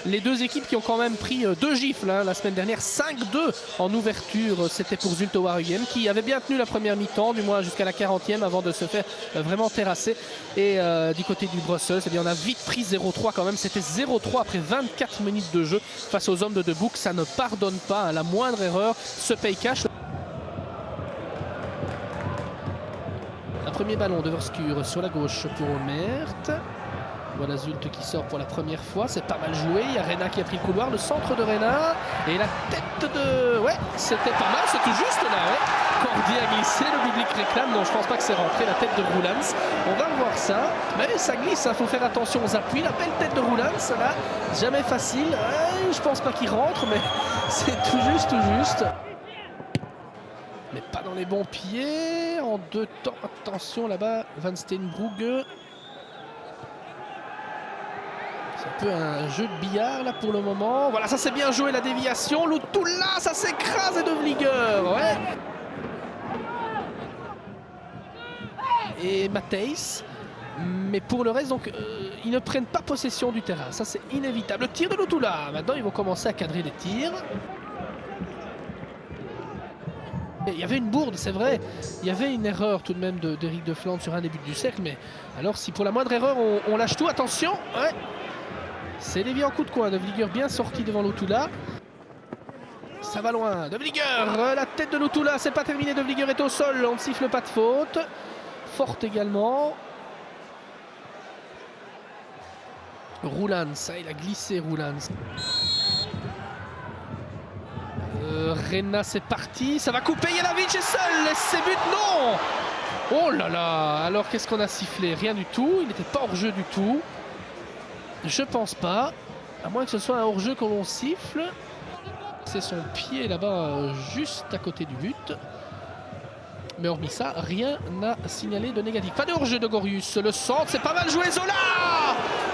Les deux équipes qui ont quand même pris 2 gifles la semaine dernière, 5-2 en ouverture. C'était pour Zulte Waregem qui avait bien tenu la première mi-temps, du moins jusqu'à la 40e avant de se faire vraiment terrasser. Et du côté du Brussels, eh bien, on a vite pris 0-3 quand même. C'était 0-3 après 24 minutes de jeu face aux hommes de Debouk. Ça ne pardonne pas, hein. La moindre erreur se paye cash. Un premier ballon de Verskur sur la gauche pour Mert. Voilà Zulte qui sort pour la première fois, c'est pas mal joué. Il y a Rena qui a pris le couloir, le centre de Rena. Et la tête de... Ouais, c'était pas mal, c'est tout juste là. Ouais. Cordier a glissé, le public réclame. Non, je pense pas que c'est rentré, la tête de Roulans. On va voir ça. Mais ça glisse, il faut faire attention aux appuis. La belle tête de Roulans, là, jamais facile. Je pense pas qu'il rentre, mais c'est tout juste, tout juste. Mais pas dans les bons pieds. En 2 temps, attention là-bas, Van Steenbrugge. C'est un peu un jeu de billard là pour le moment. Voilà, ça c'est bien joué la déviation. Lutula, ça s'écrase et de Vlieger. Ouais. Et Matthijs. Mais pour le reste, donc, ils ne prennent pas possession du terrain. Ça c'est inévitable. Le tir de Lutula. Maintenant, ils vont commencer à cadrer les tirs. Il y avait une bourde, c'est vrai. Il y avait une erreur tout de même d'Éric de Flandre sur un des buts du cercle. Mais alors, si pour la moindre erreur, on lâche tout, attention. Ouais. C'est dévié en coup de coin. De Vlieger bien sorti devant Lutula. Ça va loin. De Vlieger, la tête de Lutula, c'est pas terminé. De Vlieger est au sol. On ne siffle pas de faute. Forte également. Roulans, il a glissé Roulans. Rena, c'est parti. Ça va couper. Jelavic est seul. Laissez but, non. Oh là là. Alors qu'est-ce qu'on a sifflé? Rien du tout. Il n'était pas hors jeu du tout. Je pense pas, à moins que ce soit un hors-jeu qu'on siffle. C'est son pied là-bas, juste à côté du but. Mais hormis ça, rien n'a signalé de négatif. Pas de hors-jeu de Gorius. Le centre, c'est pas mal joué, Zola.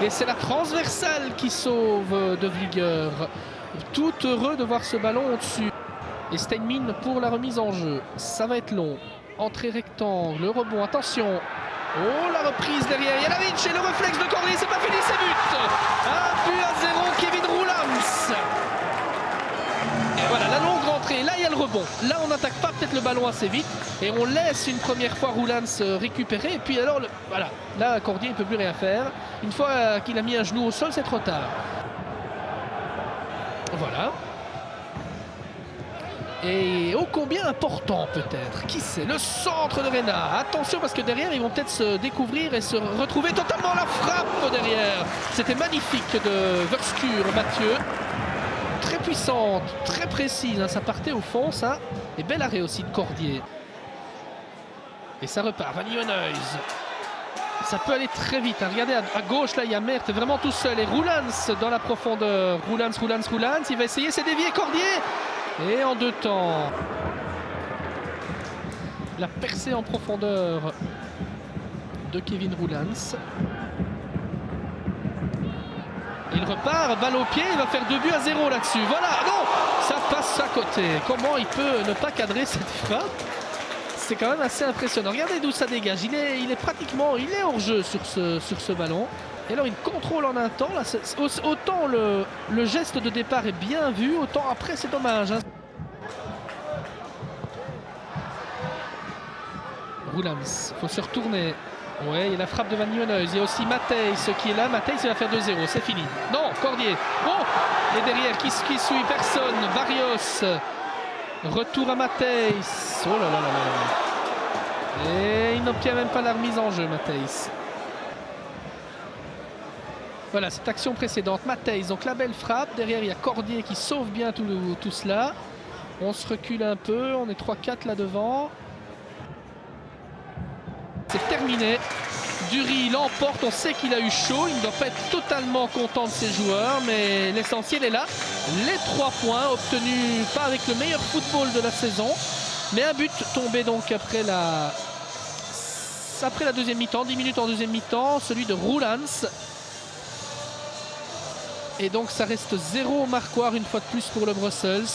Et c'est la transversale qui sauve de Vlieger. Tout heureux de voir ce ballon au-dessus. Et Steinmin pour la remise en jeu. Ça va être long. Entrée rectangle, le rebond, attention. Oh, la reprise derrière Jelavic et le réflexe de Cordier, c'est pas fini, c'est but. 1-0, Kevin Roulans. Et voilà, la longue rentrée, là il y a le rebond. Là on n'attaque pas peut-être le ballon assez vite. Et on laisse une première fois Roulans récupérer. Et puis alors, voilà, là Cordier ne peut plus rien faire. Une fois qu'il a mis un genou au sol, c'est trop tard. Voilà. Et ô combien important peut-être, qui sait, le centre de Rena. Attention parce que derrière ils vont peut-être se découvrir et se retrouver totalement. La frappe derrière. C'était magnifique de Verskur, Mathieu. Très puissante, très précise, hein. Ça partait au fond ça. Et bel arrêt aussi de Cordier. Et ça repart, Van Nieuwenhuis. Ça peut aller très vite, hein. Regardez à gauche là il y a Mert vraiment tout seul. Et Roulans dans la profondeur. Roulans. Il va essayer, c'est dévié, Cordier. Et en 2 temps, la percée en profondeur de Kevin Roulans. Il repart, balle au pied, il va faire 2-0 là-dessus. Voilà, non, ça passe à côté. Comment il peut ne pas cadrer cette frappe? C'est quand même assez impressionnant. Regardez d'où ça dégage. Il est hors jeu sur ce ballon. Et alors il contrôle en un temps. Là, autant le geste de départ est bien vu, autant après c'est dommage, hein. Roulans, il faut se retourner. Ouais, il y a la frappe de Van Nieuwenhuis. Il y a aussi Matthijs qui est là. Matthijs, il va faire 2-0, c'est fini. Non, Cordier. Bon, et derrière, qui suit? Personne. Barrios. Retour à Matthijs. Oh là là là là. Et il n'obtient même pas la remise en jeu, Matthijs. Voilà, cette action précédente, Matthijs, donc la belle frappe. Derrière, il y a Cordier qui sauve bien tout cela. On se recule un peu, on est 3-4 là devant. C'est terminé. Dury l'emporte, on sait qu'il a eu chaud. Il ne doit pas être totalement content de ses joueurs, mais l'essentiel est là. Les 3 points obtenus, pas avec le meilleur football de la saison, mais un but tombé donc après la deuxième mi-temps, 10 minutes en deuxième mi-temps, celui de Roulans. Et donc ça reste 0 marquoir une fois de plus pour le Brussels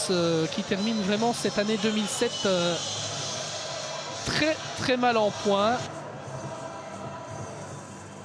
qui termine vraiment cette année 2007 très mal en points.